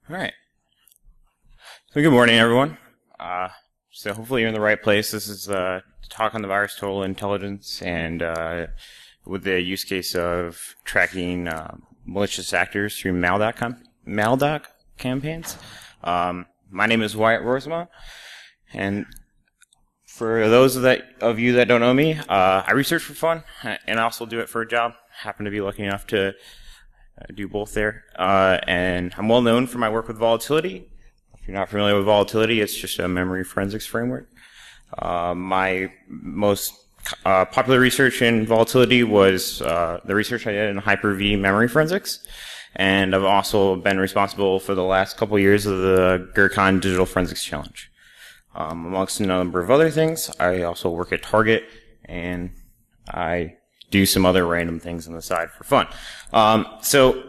All right. So good morning, everyone. So hopefully you're in the right place. This is a talk on the virus total intelligence and with the use case of tracking malicious actors through maldoc campaigns. My name is Wyatt Roersma, and for those of you that don't know me, I research for fun, and I also do it for a job. Happen to be lucky enough to do both there. And I'm well known for my work with volatility. If you're not familiar with volatility, it's just a memory forensics framework. My most popular research in volatility was the research I did in Hyper-V memory forensics. And I've also been responsible for the last couple of years of the GrrCon Digital Forensics Challenge. Amongst a number of other things, I also work at Target, and I do some other random things on the side for fun. So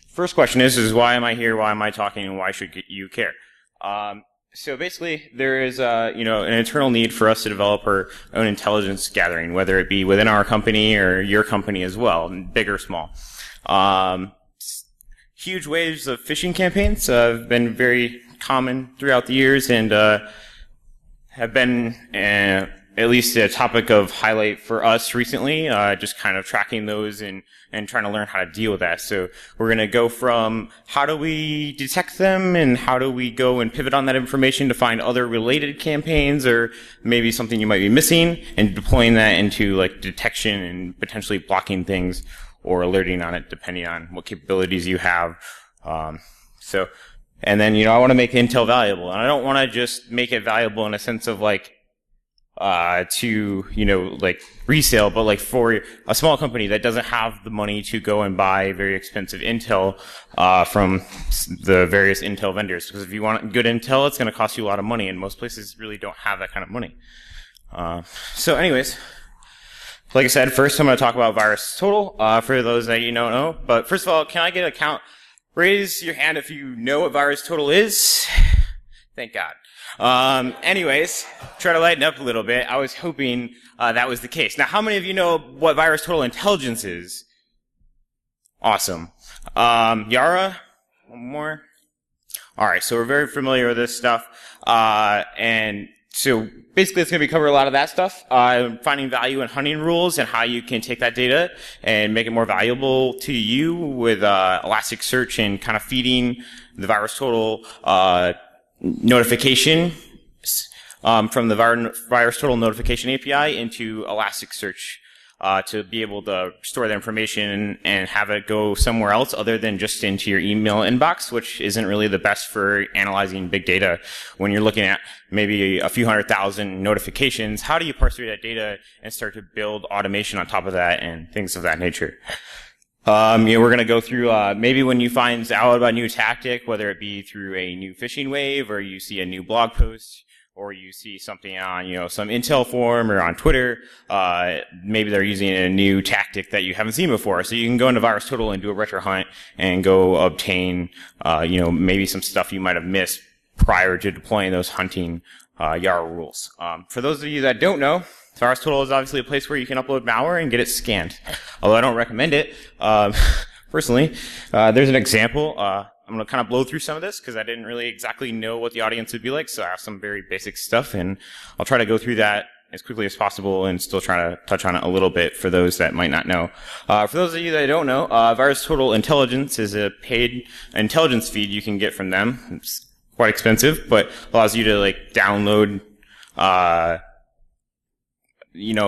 first question is why am I here? Why am I talking? And why should you care? So basically, there is an internal need for us to develop our own intelligence gathering, whether it be within our company or your company as well, big or small. Huge waves of phishing campaigns have been very common throughout the years and have been at least a topic of highlight for us recently, just kind of tracking those and trying to learn how to deal with that. So we're going to go from how do we detect them and how do we go and pivot on that information to find other related campaigns or maybe something you might be missing and deploying that into like detection and potentially blocking things or alerting on it depending on what capabilities you have. And then, I want to make intel valuable, and I don't want to just make it valuable in a sense of like, resale, but like for a small company that doesn't have the money to go and buy very expensive intel, from the various intel vendors. Because if you want good intel, it's going to cost you a lot of money, and most places really don't have that kind of money. So anyways, like I said, first I'm going to talk about virus total, for those that you don't know. But first of all, can I get a count? Raise your hand if you know what virus total is. Thank God. Anyways, try to lighten up a little bit. I was hoping that was the case. Now, how many of you know what virus total intelligence is? Awesome. Yara? One more? Alright, so we're very familiar with this stuff. And so basically it's going to cover a lot of that stuff. Finding value in hunting rules and how you can take that data and make it more valuable to you with Elasticsearch and kind of feeding the virus total notification from the virus total notification API into Elasticsearch to be able to store the information and have it go somewhere else other than just into your email inbox, which isn't really the best for analyzing big data. When you're looking at maybe a few 100,000 notifications, how do you parse through that data and start to build automation on top of that and things of that nature? We're going to go through, maybe when you find out about a new tactic, whether it be through a new phishing wave or you see a new blog post or you see something on, some intel forum or on Twitter, maybe they're using a new tactic that you haven't seen before. So you can go into virus total and do a RetroHunt and go obtain, maybe some stuff you might have missed prior to deploying those hunting, Yara rules. For those of you that don't know, virus total is obviously a place where you can upload malware and get it scanned. Although I don't recommend it, personally. There's an example. I'm going to kind of blow through some of this because I didn't really exactly know what the audience would be like, so I have some very basic stuff, and I'll try to go through that as quickly as possible and still try to touch on it a little bit for those that might not know. For those of you that don't know, virus total intelligence is a paid intelligence feed you can get from them. It's quite expensive, but allows you to download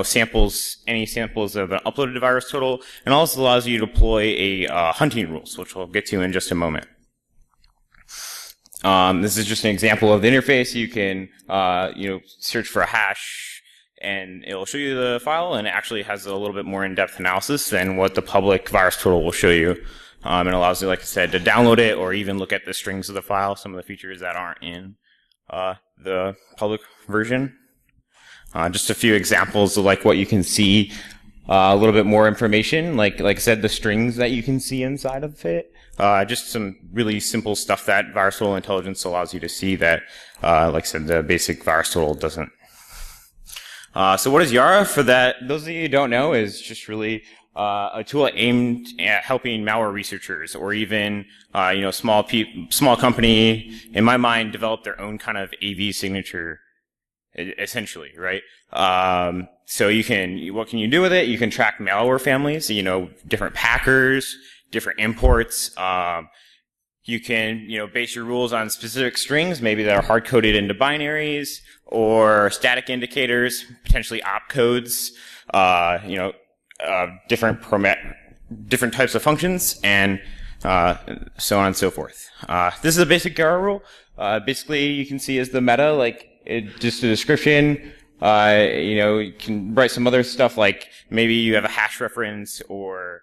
samples, any samples of an uploaded virus total, and also allows you to deploy a hunting rules, which we'll get to in just a moment. This is just an example of the interface. You can, search for a hash, and it'll show you the file, and it actually has a little bit more in-depth analysis than what the public virus total will show you. It allows you, like I said, to download it or even look at the strings of the file, some of the features that aren't in the public version. Just a few examples of what you can see, a little bit more information, like I said, the strings that you can see inside of it. Just some really simple stuff that virus total intelligence allows you to see that, like I said, the basic virus total doesn't. So what is Yara? For that, those of you who don't know, is just really a tool aimed at helping malware researchers, or even small company, in my mind, develop their own kind of AV signature, essentially, right? So what can you do with it? You can track malware families, different packers, different imports. You can, base your rules on specific strings, maybe that are hard-coded into binaries, or static indicators, potentially opcodes, different types of functions, and so on and so forth. This is a basic YARA rule. Basically, you can see as the meta, just a description. You can write some other stuff, like maybe you have a hash reference, or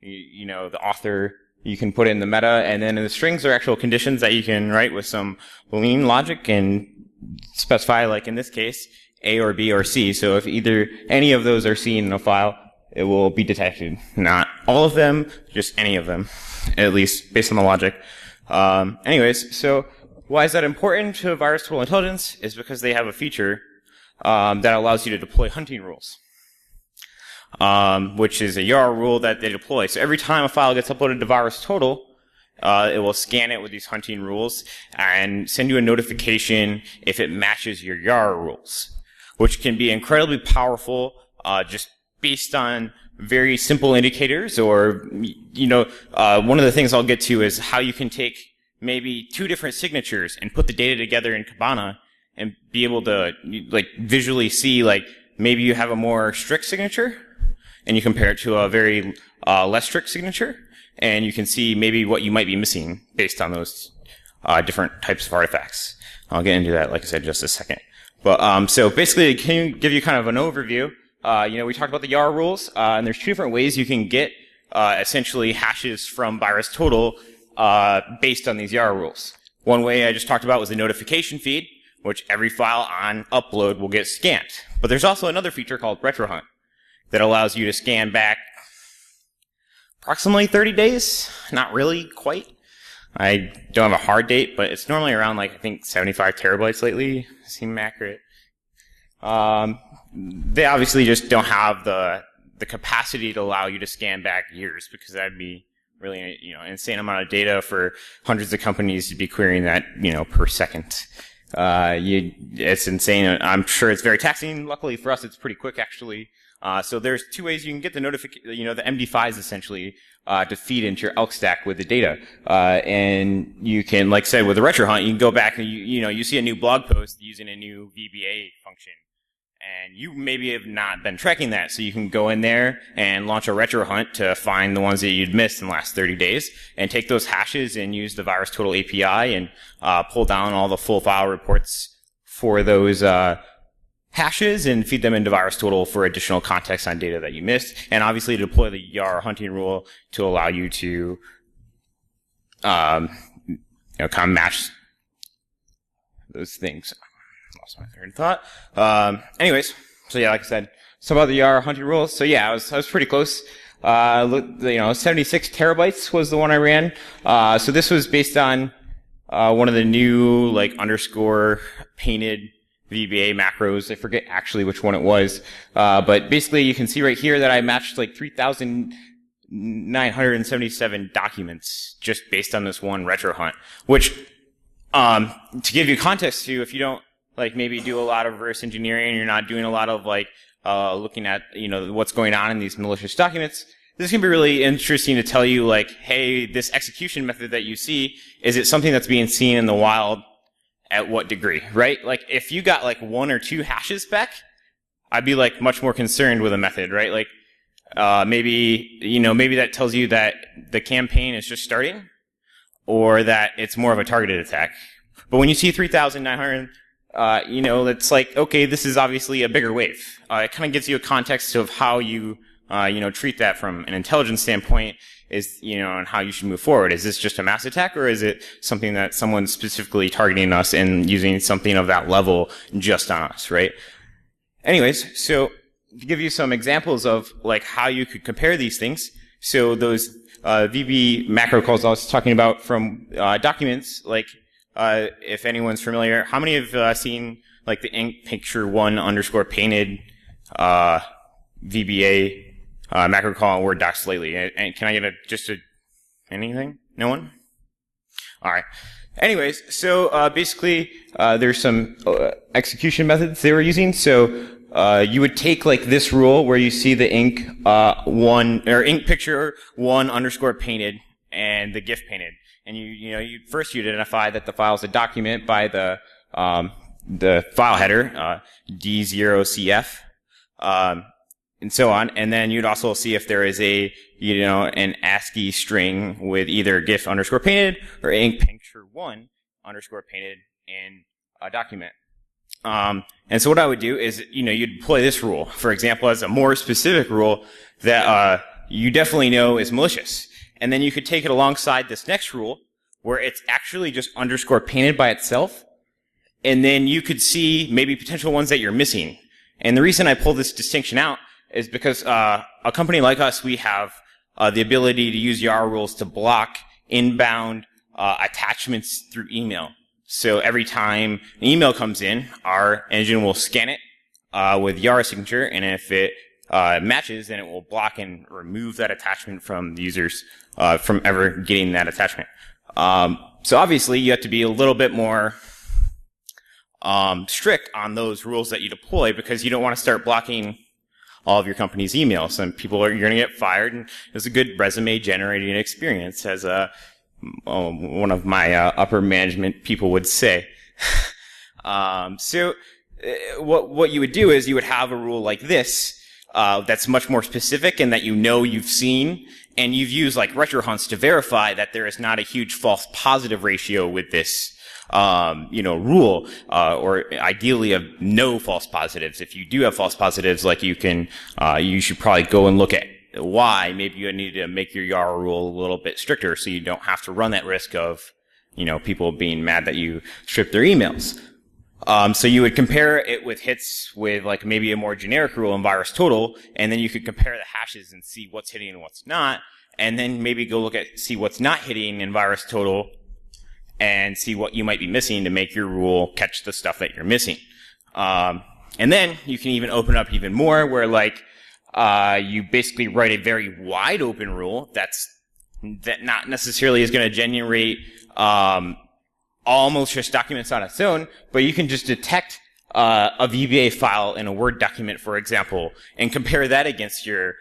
the author. You can put in the meta, and then in the strings are actual conditions that you can write with some Boolean logic and specify, like in this case, A or B or C. So if either any of those are seen in a file, it will be detected. Not all of them, just any of them, at least based on the logic. Anyways, so why is that important to Virus Total Intelligence? Is because they have a feature that allows you to deploy hunting rules, which is a YARA rule that they deploy. So every time a file gets uploaded to VirusTotal, it will scan it with these hunting rules and send you a notification if it matches your YARA rules, which can be incredibly powerful, just based on very simple indicators. Or, one of the things I'll get to is how you can take maybe two different signatures and put the data together in Kibana and be able to visually see, maybe you have a more strict signature and you compare it to a very less strict signature, and you can see maybe what you might be missing based on those different types of artifacts. I'll get into that, like I said, in just a second. But so basically, can you give you kind of an overview? We talked about the YARA rules, and there's two different ways you can get essentially hashes from VirusTotal based on these YARA rules. One way I just talked about was the notification feed, which every file on upload will get scanned. But there's also another feature called RetroHunt that allows you to scan back approximately 30 days. Not really quite. I don't have a hard date, but it's normally around, I think 75 terabytes lately. Seem accurate. They obviously just don't have the capacity to allow you to scan back years, because that'd be really insane amount of data for hundreds of companies to be querying that per second. It's insane. I'm sure it's very taxing. Luckily for us, it's pretty quick, actually. So there's two ways you can get the notification, the MD5s essentially, to feed into your ELK stack with the data. And you can, like I said, with the RetroHunt, you can go back and you see a new blog post using a new VBA function. And you maybe have not been tracking that, so you can go in there and launch a RetroHunt to find the ones that you'd missed in the last 30 days, and take those hashes and use the VirusTotal API and pull down all the full file reports for those hashes and feed them into VirusTotal for additional context on data that you missed, and obviously deploy the YARA hunting rule to allow you to kind of match those things. Lost my third thought. Anyways, so yeah, like I said, some about the YARA hunting rules. So yeah, I was pretty close. 76 terabytes was the one I ran. So this was based on one of the new underscore painted VBA macros. I forget actually which one it was. But basically you can see right here that I matched 3,977 documents just based on this one RetroHunt, which, to give you context to, if you don't maybe do a lot of reverse engineering, you're not doing a lot of looking at what's going on in these malicious documents, this can be really interesting to tell you hey, this execution method that you see, is it something that's being seen in the wild? At what degree, right? If you got one or two hashes back, I'd be much more concerned with a method, right? Maybe that tells you that the campaign is just starting, or that it's more of a targeted attack. But when you see 3,900, it's okay, this is obviously a bigger wave. It kind of gives you a context of how you, treat that from an intelligence standpoint, and how you should move forward. Is this just a mass attack, or is it something that someone's specifically targeting us and using something of that level just on us, right? Anyways, so to give you some examples of how you could compare these things, so those VB macro calls I was talking about from documents, if anyone's familiar, how many have seen the ink picture one underscore painted VBA macro call in Word docs lately. And can I get anything? No one? All right. Anyways, so basically, there's some execution methods they were using. So you would take like this rule where you see the ink ink picture 1_painted and the GIF painted, and you first you'd identify that the file is a document by the file header D0CF. And so on, and then you'd also see if there is an ASCII string with either GIF_painted or ink picture 1_painted in a document. And so what I would do is, you'd deploy this rule, for example, as a more specific rule that you definitely know is malicious. And then you could take it alongside this next rule, where it's actually just _painted by itself, and then you could see maybe potential ones that you're missing. And the reason I pull this distinction out is because a company like us, we have the ability to use Yara rules to block inbound attachments through email. So every time an email comes in, our engine will scan it with Yara signature, and if it matches, then it will block and remove that attachment from the users from ever getting that attachment. So obviously, you have to be a little bit more strict on those rules that you deploy, because you don't want to start blocking all of your company's emails, and you're going to get fired. And it's a good resume generating experience, as one of my upper management people would say. So what you would do is you would have a rule like this that's much more specific and that you've seen, and you've used like RetroHunts to verify that there is not a huge false positive ratio with this rule, or ideally of no false positives. If you do have false positives, like you should probably go and look at why. Maybe you need to make your Yara rule a little bit stricter so you don't have to run that risk of, people being mad that you stripped their emails. So you would compare it with hits with like maybe a more generic rule in VirusTotal, and then you could compare the hashes and see what's hitting and what's not, and then maybe go see what's not hitting in VirusTotal and see what you might be missing to make your rule catch the stuff that you're missing. And then you can even open up even more, where you basically write a very wide open rule that not necessarily is going to generate all malicious documents on its own, but you can just detect a VBA file in a Word document, for example, and compare that against your,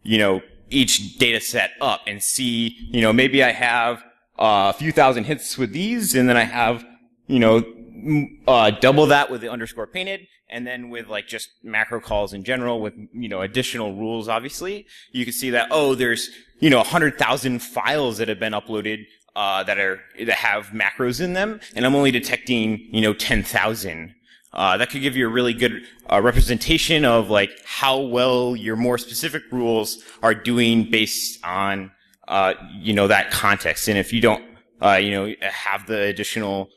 each data set up and see, maybe I have a few thousand hits with these, and then I have, double that with the _painted, and then with just macro calls in general with, additional rules, obviously, you can see that, there's, 100,000 files that have been uploaded, that have macros in them, and I'm only detecting, 10,000. That could give you a really good representation of how well your more specific rules are doing based on that context. And if you don't have the additional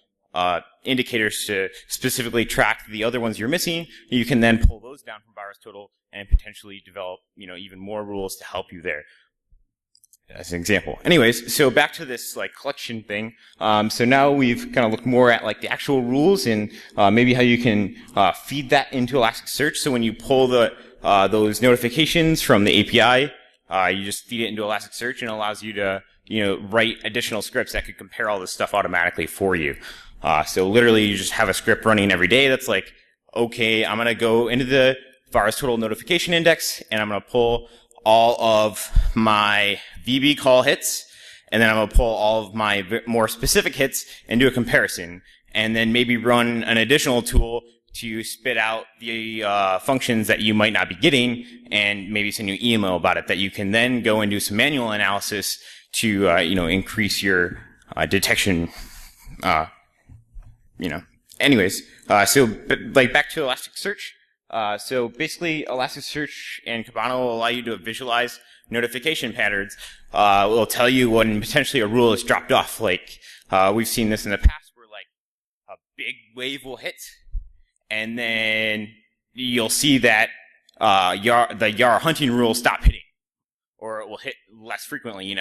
indicators to specifically track the other ones you're missing, you can then pull those down from VirusTotal and potentially develop even more rules to help you there. As an example. Anyways, so back to this collection thing. So now we've kind of looked more at the actual rules and maybe how you can feed that into Elasticsearch. So when you pull those notifications from the API, you just feed it into Elasticsearch, and it allows you to write additional scripts that could compare all this stuff automatically for you. So literally, you just have a script running every day that's okay, I'm going to go into the VirusTotal notification index, and I'm going to pull all of my VB call hits, and then I'm going to pull all of my more specific hits and do a comparison, and then maybe run an additional tool to spit out the functions that you might not be getting, and maybe send you an email about it that you can then go and do some manual analysis to increase your detection. Anyways, so back to Elasticsearch. So basically, Elasticsearch and Kibana will allow you to visualize notification patterns. It will tell you when potentially a rule is dropped off. We've seen this in the past, where a big wave will hit, and then you'll see that the Yara hunting rule stop hitting, or it will hit less frequently.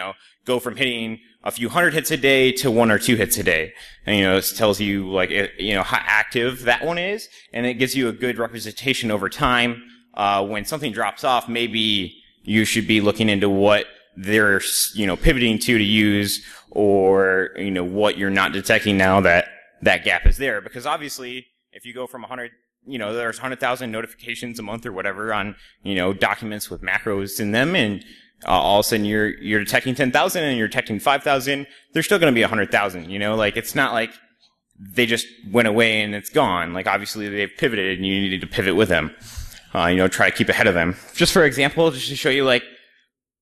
Go from hitting a few hundred hits a day to 1 or 2 hits a day. And this tells you how active that one is, and it gives you a good representation over time. When something drops off, maybe you should be looking into what they're, pivoting to use, or, what you're not detecting now that gap is there. Because obviously, if you go from 100, there's 100,000 notifications a month or whatever on, documents with macros in them, and all of a sudden you're detecting 10,000 and you're detecting 5,000, there's still going to be 100,000, like it's not like they just went away and it's gone. Like obviously they've pivoted and you need to pivot with them. Try to keep ahead of them. Just for example, just to show you, like,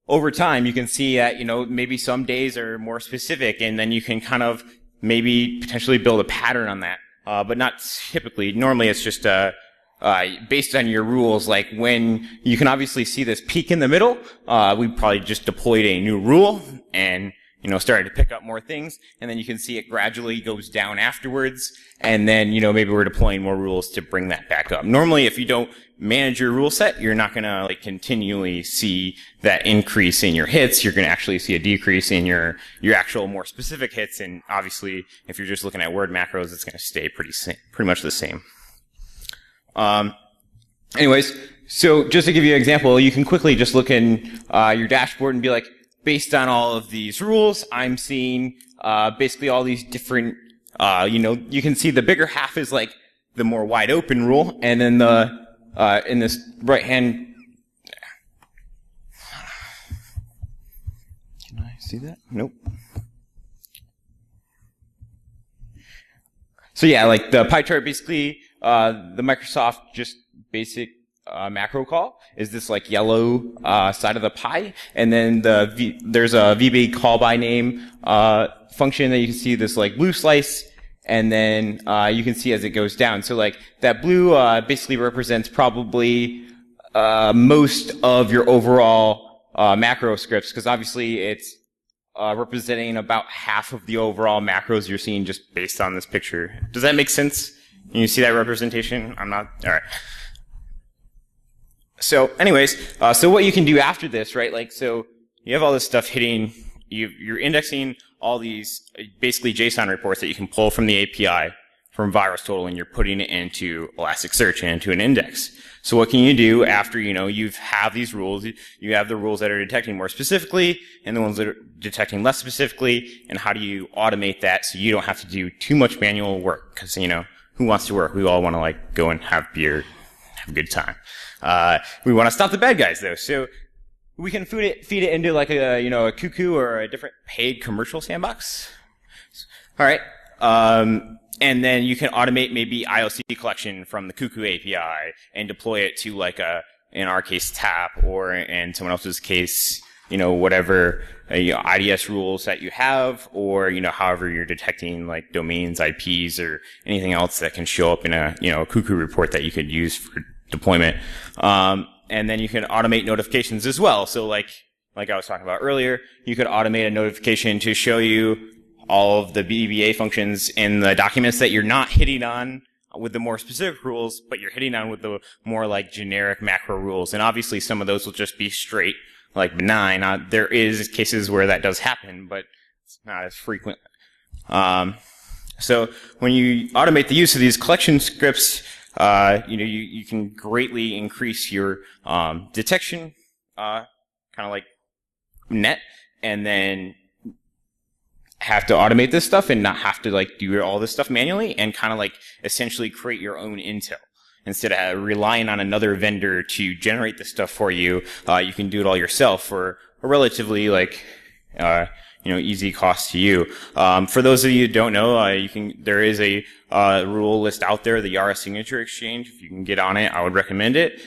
over time, you can see that, maybe some days are more specific, and then you can kind of maybe potentially build a pattern on that. But not typically. Normally it's just, based on your rules, like when you can obviously see this peak in the middle, we probably just deployed a new rule and, started to pick up more things, and then you can see it gradually goes down afterwards, and then, maybe we're deploying more rules to bring that back up. Normally, if you don't manage your rule set, you're not going to, like, continually see that increase in your hits. You're going to actually see a decrease in your actual more specific hits, and obviously, if you're just looking at word macros, it's going to stay pretty much the same. Anyways, so just to give you an example, you can quickly just look in your dashboard and be like, based on all of these rules, I'm seeing basically all these different, you can see the bigger half is like the more wide open rule, and then in this right hand, can I see that? Nope. So yeah, like the pie chart, basically, the Microsoft just basic macro call is this like yellow side of the pie, and then there's a VB call by name function that you can see this like blue slice, and then you can see as it goes down. So like that blue basically represents probably most of your overall macro scripts, because obviously it's representing about half of the overall macros you're seeing just based on this picture. Does that make sense? Can you see that representation? I'm not. All right. So anyways, so what you can do after this, right? Like, so you have all this stuff hitting, you're indexing all these basically JSON reports that you can pull from the API from VirusTotal, and you're putting it into Elasticsearch and into an index. So what can you do after, you have these rules? You have the rules that are detecting more specifically and the ones that are detecting less specifically, and how do you automate that so you don't have to do too much manual work? Because, who wants to work? We all want to, like, go and have beer, have a good time. We want to stop the bad guys, though. So we can feed it into like a Cuckoo or a different paid commercial sandbox. All right. And then you can automate maybe IOC collection from the Cuckoo API and deploy it to like in our case, TAP, or in someone else's case, whatever IDS rules that you have, or, however you're detecting like domains, IPs, or anything else that can show up in a Cuckoo report that you could use for deployment. And then you can automate notifications as well. So like I was talking about earlier, you could automate a notification to show you all of the BBA functions in the documents that you're not hitting on with the more specific rules, but you're hitting on with the more like generic macro rules. And obviously some of those will just be straight, like benign. There is cases where that does happen, but it's not as frequent. So when you automate the use of these collection scripts, you can greatly increase your detection, kind of like net, and then have to automate this stuff and not have to like do all this stuff manually, and kind of like essentially create your own intel instead of relying on another vendor to generate this stuff for you. You can do it all yourself for a relatively like easy cost to you. For those of you who don't know, there is a rule list out there, the Yara Signature Exchange. If you can get on it, I would recommend it.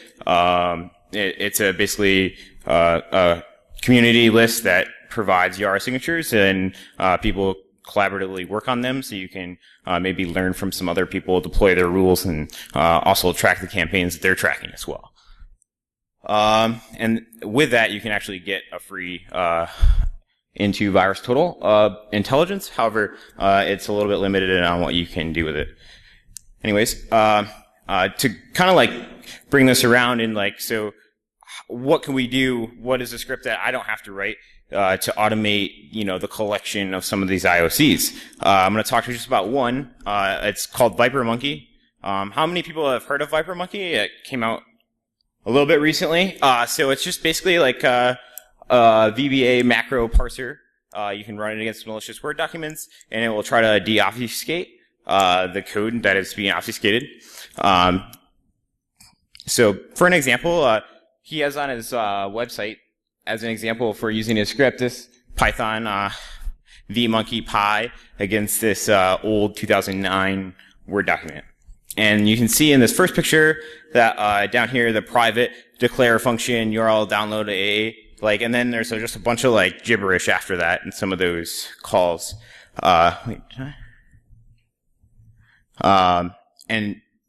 It's basically a community list that provides Yara signatures, and people collaboratively work on them, so you can maybe learn from some other people, deploy their rules, and also track the campaigns that they're tracking as well. And with that, you can actually get a free into VirusTotal intelligence. However, it's a little bit limited on what you can do with it. Anyways, to kind of like bring this around and like, so what can we do? What is a script that I don't have to write to automate, the collection of some of these IOCs? I'm going to talk to you just about one. It's called Viper Monkey. How many people have heard of Viper Monkey? It came out a little bit recently. So it's just basically like a VBA macro parser. You can run it against malicious Word documents, and it will try to deobfuscate the code that is being obfuscated. So for an example, he has on his website, as an example for using his script, this Python vmonkey py against this old 2009 Word document. And you can see in this first picture that down here, the private declare function URL download a, like, and then there's just a bunch of like gibberish after that in some of those calls. And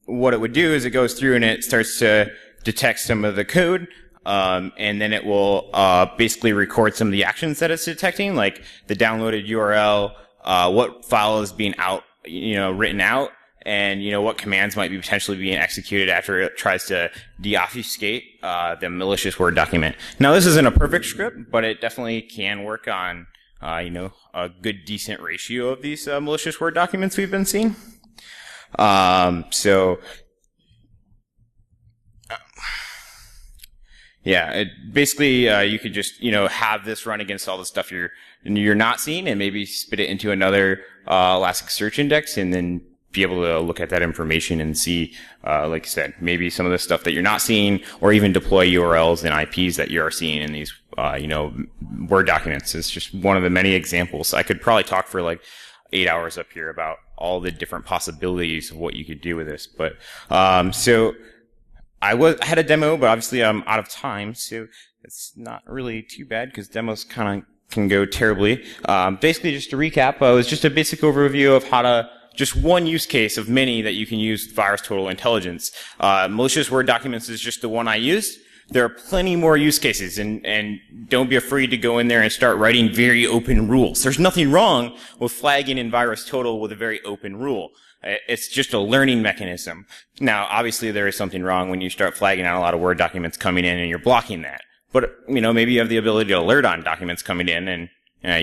what it would do is it goes through and it starts to detect some of the code, and then it will basically record some of the actions that it's detecting, like the downloaded URL, what file is being written out, and what commands might be potentially being executed after it tries to deobfuscate the malicious Word document. Now, this isn't a perfect script, but it definitely can work on a good, decent ratio of these malicious Word documents we've been seeing. Basically, you could just, have this run against all the stuff you're not seeing and maybe spit it into another, Elasticsearch index and then be able to look at that information and see, like I said, maybe some of the stuff that you're not seeing, or even deploy URLs and IPs that you are seeing in these, Word documents. It's just one of the many examples. I could probably talk for like 8 hours up here about all the different possibilities of what you could do with this. But, so I had a demo, but obviously I'm out of time, so it's not really too bad because demos kind of can go terribly. Basically, just to recap, it was just a basic overview of how to, just one use case of many that you can use with VirusTotal Intelligence. Malicious Word documents is just the one I used. There are plenty more use cases, and don't be afraid to go in there and start writing very open rules. There's nothing wrong with flagging in VirusTotal with a very open rule. It's just a learning mechanism. Now, obviously, there is something wrong when you start flagging out a lot of Word documents coming in and you're blocking that. But, maybe you have the ability to alert on documents coming in, and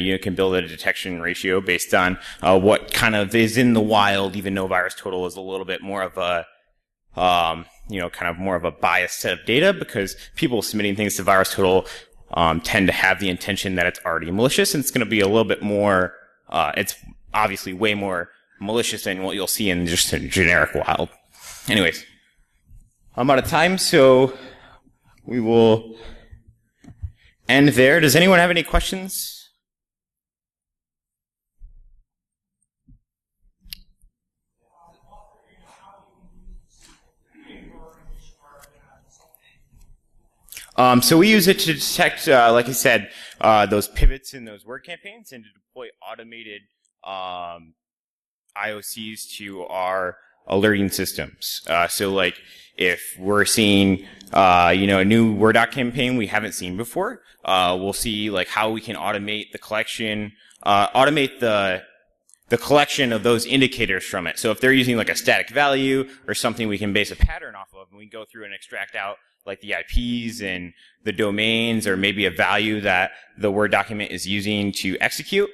you can build a detection ratio based on what kind of is in the wild, even though VirusTotal is a little bit more of a kind of more of a biased set of data, because people submitting things to VirusTotal tend to have the intention that it's already malicious, and it's going to be a little bit more, it's obviously way more malicious than what you'll see in just a generic wild. Anyways, I'm out of time, so we will end there. Does anyone have any questions? So we use it to detect, like I said, those pivots in those Word campaigns and to deploy automated IOCs to our alerting systems. So like if we're seeing, a new Word doc campaign we haven't seen before, we'll see like how we can automate the collection, automate the collection of those indicators from it. So if they're using like a static value or something we can base a pattern off of, and we go through and extract out like the IPs and the domains, or maybe a value that the Word document is using to execute,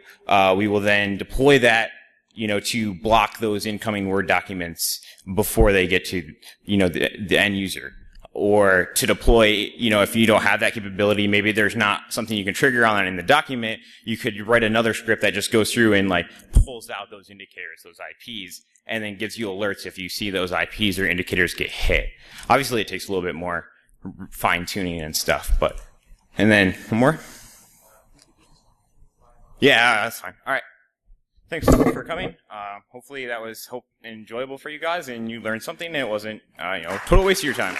we will then deploy that, to block those incoming Word documents before they get to, the end user. Or to deploy, if you don't have that capability, maybe there's not something you can trigger on in the document, you could write another script that just goes through and like pulls out those indicators, those IPs, and then gives you alerts if you see those IPs or indicators get hit. Obviously, it takes a little bit more fine-tuning and stuff, and then one more? Yeah, that's fine. All right. Thanks for coming. Hopefully that was enjoyable for you guys and you learned something and it wasn't, total waste of your time.